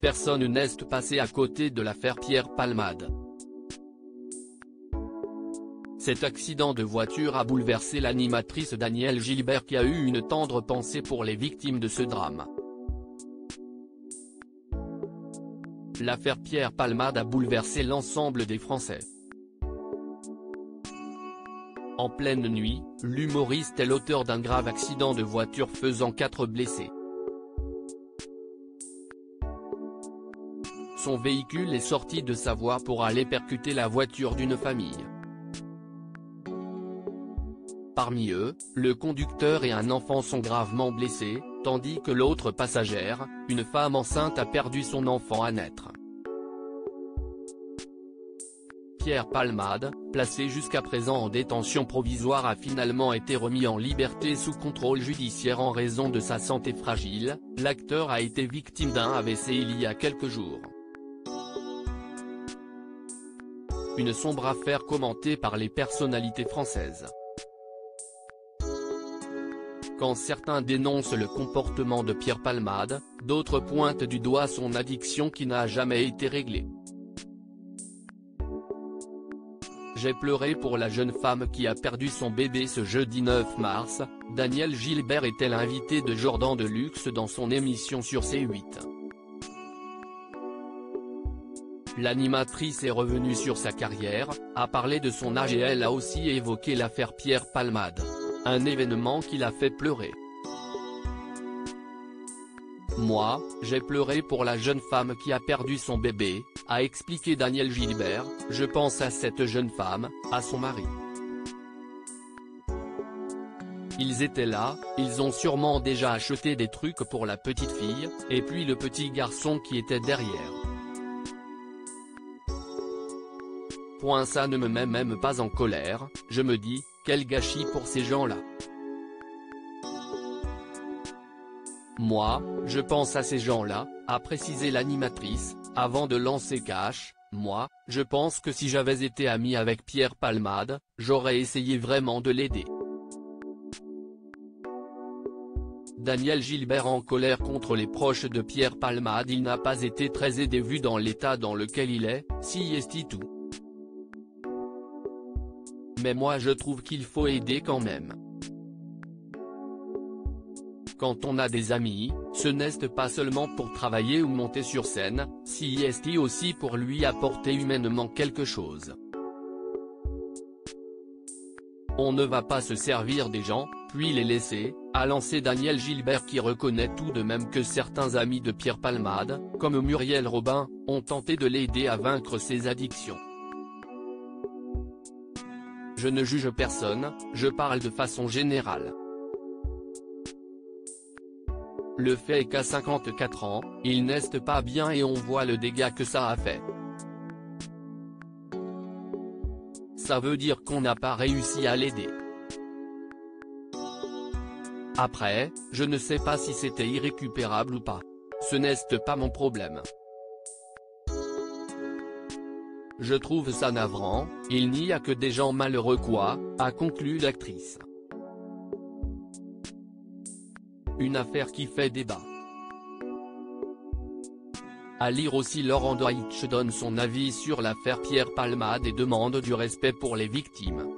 Personne n'est passé à côté de l'affaire Pierre Palmade. Cet accident de voiture a bouleversé l'animatrice Danielle Gilbert qui a eu une tendre pensée pour les victimes de ce drame. L'affaire Pierre Palmade a bouleversé l'ensemble des Français. En pleine nuit, l'humoriste est l'auteur d'un grave accident de voiture faisant 4 blessés. Son véhicule est sorti de sa voie pour aller percuter la voiture d'une famille. Parmi eux, le conducteur et un enfant sont gravement blessés, tandis que l'autre passagère, une femme enceinte, a perdu son enfant à naître. Pierre Palmade, placé jusqu'à présent en détention provisoire, a finalement été remis en liberté sous contrôle judiciaire en raison de sa santé fragile. L'acteur a été victime d'un AVC il y a quelques jours. Une sombre affaire commentée par les personnalités françaises. Quand certains dénoncent le comportement de Pierre Palmade, d'autres pointent du doigt son addiction qui n'a jamais été réglée. J'ai pleuré pour la jeune femme qui a perdu son bébé ce jeudi 9 mars, Danielle Gilbert était l'invitée de Jordan Deluxe dans son émission sur C8. L'animatrice est revenue sur sa carrière, a parlé de son âge et elle a aussi évoqué l'affaire Pierre Palmade. Un événement qui l'a fait pleurer. Moi, j'ai pleuré pour la jeune femme qui a perdu son bébé, a expliqué Danielle Gilbert. Je pense à cette jeune femme, à son mari. Ils étaient là, ils ont sûrement déjà acheté des trucs pour la petite fille, et puis le petit garçon qui était derrière. Ça ne me met même pas en colère, je me dis, quel gâchis pour ces gens-là. Moi, je pense à ces gens-là, a précisé l'animatrice, avant de lancer cash. Moi, je pense que si j'avais été ami avec Pierre Palmade, j'aurais essayé vraiment de l'aider. Danielle Gilbert en colère contre les proches de Pierre Palmade. Il n'a pas été très aidé vu dans l'état dans lequel il est, si est tout. Mais moi je trouve qu'il faut aider quand même. Quand on a des amis, ce n'est pas seulement pour travailler ou monter sur scène, si est aussi pour lui apporter humainement quelque chose. On ne va pas se servir des gens, puis les laisser, a lancé Danielle Gilbert qui reconnaît tout de même que certains amis de Pierre Palmade, comme Muriel Robin, ont tenté de l'aider à vaincre ses addictions. Je ne juge personne, je parle de façon générale. Le fait est qu'à 54 ans, il n'est pas bien et on voit le dégât que ça a fait. Ça veut dire qu'on n'a pas réussi à l'aider. Après, je ne sais pas si c'était irrécupérable ou pas. Ce n'est pas mon problème. Je trouve ça navrant, il n'y a que des gens malheureux quoi, a conclu l'actrice. Une affaire qui fait débat. À lire aussi, Laurent Deutsch donne son avis sur l'affaire Pierre Palmade et demande du respect pour les victimes.